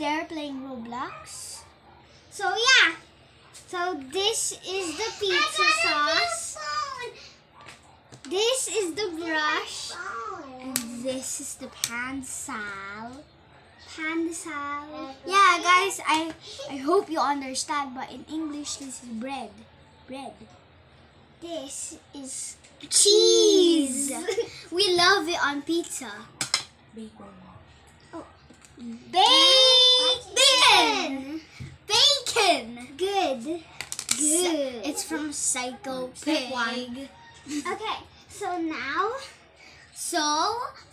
there playing Roblox. So yeah. So this is the pizza sauce. This is the brush. And this is the Pandesal. Pandesal. Yeah, guys, I hope you understand, but in English, this is bread. Bread. This is cheese. We love it on pizza. Bacon. Oh. Bacon. Bacon. Good. Good. It's from Psycho Pig. Okay, so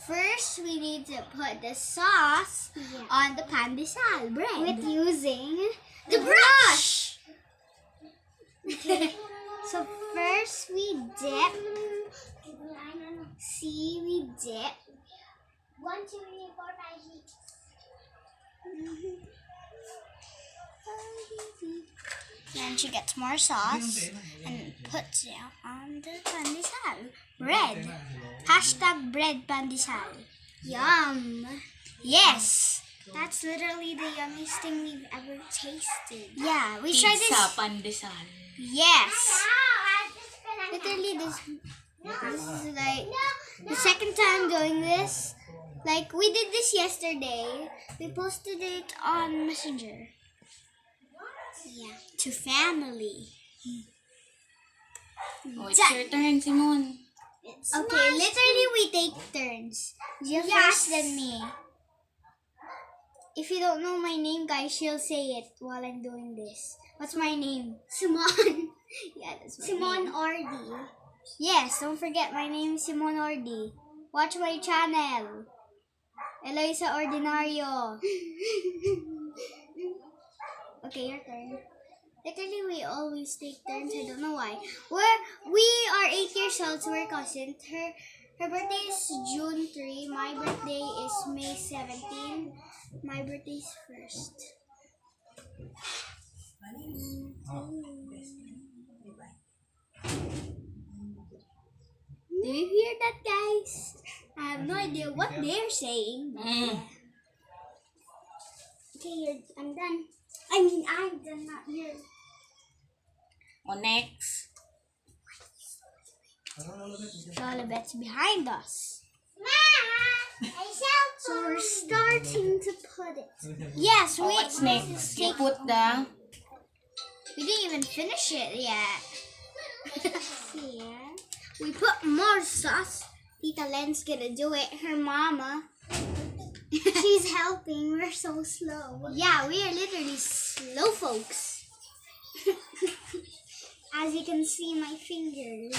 first we need to put the sauce on the Pandesal bread. With using the brush. Okay. So first we dip. See, we dip. 1, 2, 3, 4, 5, 6. Then she gets more sauce and puts it on the Pandesal bread. Hashtag bread Pandesal. Yum. Yes. That's literally the yummiest thing we've ever tasted. Yeah, we tried Pizza this. Pandesal. Yes. Literally this is like the second time doing this. Like we did this yesterday. We posted it on Messenger. Yeah, to family. Oh, it's your turn, Simon. Okay, literally we take turns. You first, then me. If you don't know my name, guys, she'll say it while I'm doing this. What's my name? Simon. Yeah, that's my Simon name. Ordi. Yes, don't forget my name is Simon Ordi. Watch my channel. Eloisa Ordinario. Okay, your turn. Literally, we always take turns. I don't know why. We are 8 years old, so we're cousins. Her birthday is June 3. My birthday is May 17. My birthday is first. Do you hear that, guys? I have no idea what they're saying. Okay, I'm done. I'm done, not you. Oh, next. Olivet's behind us. So we're starting to put it. Yes, Oh, what's next? You put We didn't even finish it yet. Here. We put more sauce. Tita Len's gonna do it. Her mama. She's helping. We're so slow. Yeah, we are literally slow folks. As you can see, my fingers.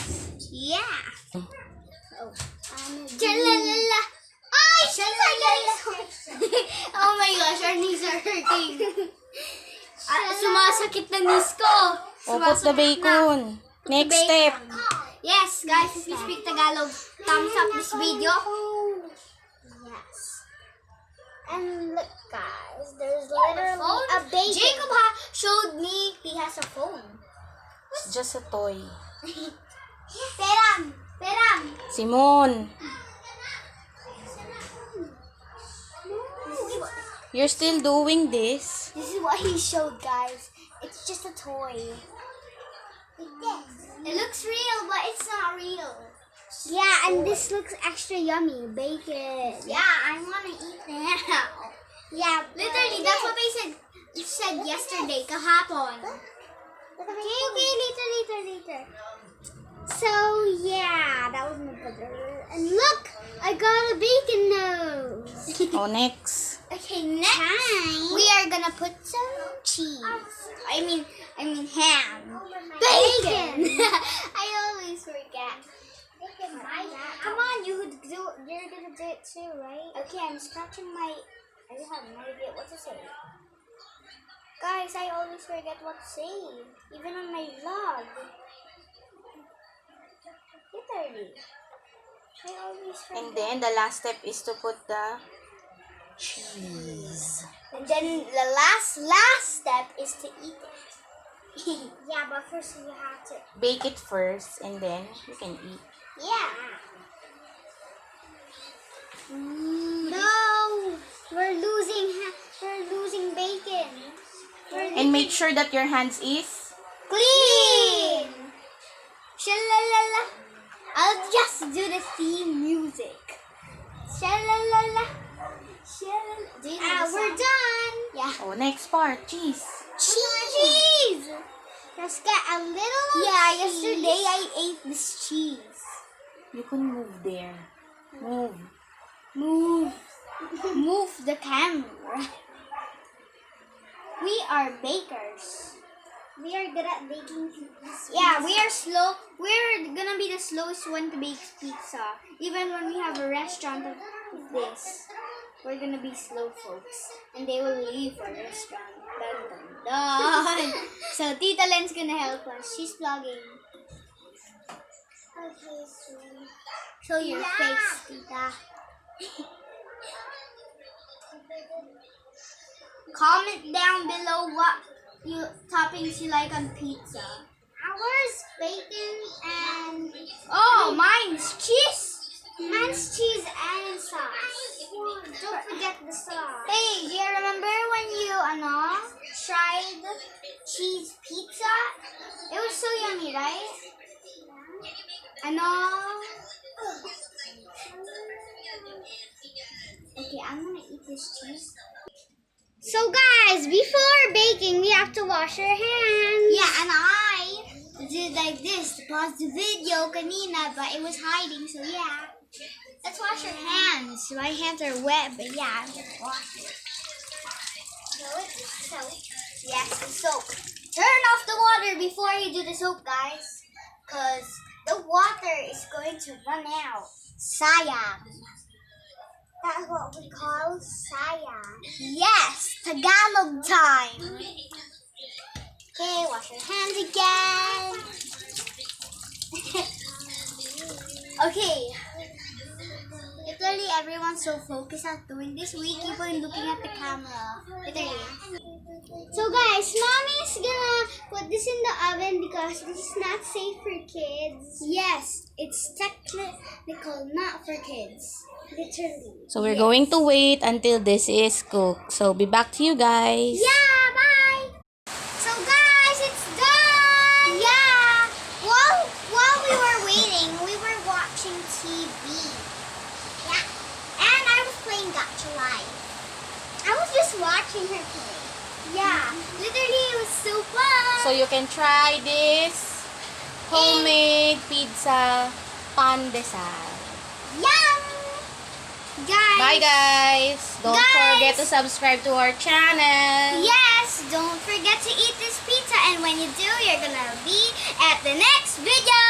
Yeah. Oh, Chalalala. Ay, oh my gosh, our knees are hurting. Sumasakit na knees ko. Oh, put the bacon. Next step. Yes, guys, if you speak Tagalog, thumbs up this video. Yes. And look, guys, there's literally a bacon. Jacob showed me he has a phone. It's just a toy. Peram. Simon, you're still doing this? This is what he showed, guys. It's just a toy. It looks real, but it's not real. Yeah, and this looks extra yummy. Bacon. Yeah, I want to eat now. Yeah, Literally, that's what they said yesterday, kahapon. Okay, later. So, yeah, that was my brother. And look, I got a bacon nose. Oh, next. Okay, next we are gonna put some cheese. I mean ham. Bacon. I always forget. Come on, you're gonna do it too, right? Okay, I'm scratching my. I have no idea what to say. Guys, I always forget what to say, even on my vlog. Literally, I always forget. And then the last step is to put the cheese. And then the last step is to eat it. Yeah, but first you have to. Bake it first and then you can eat. Yeah. No, we're losing and make sure that your hands is Clean! Shalalala. I'll just do the theme music. Shalalala. Shalalala. Do you know the We're song? done. Yeah. oh, next part, cheese. Cheese! Let's get a little. Yeah, cheese. yesterday I ate this cheese. You can move there. Move. Move. Move the camera. We are bakers. We are good at baking this. Yeah, we are slow. We're gonna be the slowest one to bake pizza. Even when we have a restaurant of this, we're gonna be slow, folks. And they will leave our restaurant. Dun, dun, dun. So Tita Len's gonna help us. She's vlogging. Okay, Show your face, Tita. Comment down below what toppings you like on pizza. Ours bacon and Oh, mine's cheese. mine's cheese and sauce. Don't forget the sauce. Hey, do you remember when you tried cheese pizza? It was so yummy, right? Okay, I'm gonna eat this cheese. So guys, before baking, we have to wash our hands. Yeah, and I did like this to pause the video kanina, but it was hiding, so yeah. Let's wash our hands. My hands are wet, but yeah, I'm gonna wash it. Yes, the soap. Turn off the water before you do the soap, guys. Because the water is going to run out. Sayang. That's what we call sayang. Yes, Tagalog time. Okay, wash your hands again. Okay. Literally, everyone's so focused on doing this. We keep on looking at the camera. Literally. So guys, mommy's gonna put this in the oven because this is not safe for kids. Yes, it's technical, not for kids. Literally. So we're going to wait until this is cooked. So be back to you guys. Yeah, bye. So guys, it's done! Yeah! While we were waiting, we were watching TV. Yeah. And I was playing Gacha Life. I was just watching her play. Yeah. Literally, it was so fun! So you can try this homemade pizza pandesal. Yum! Guys! Bye guys! Don't forget to subscribe to our channel. Yes! Don't forget to eat this pizza, and when you do, you're gonna be at the next video!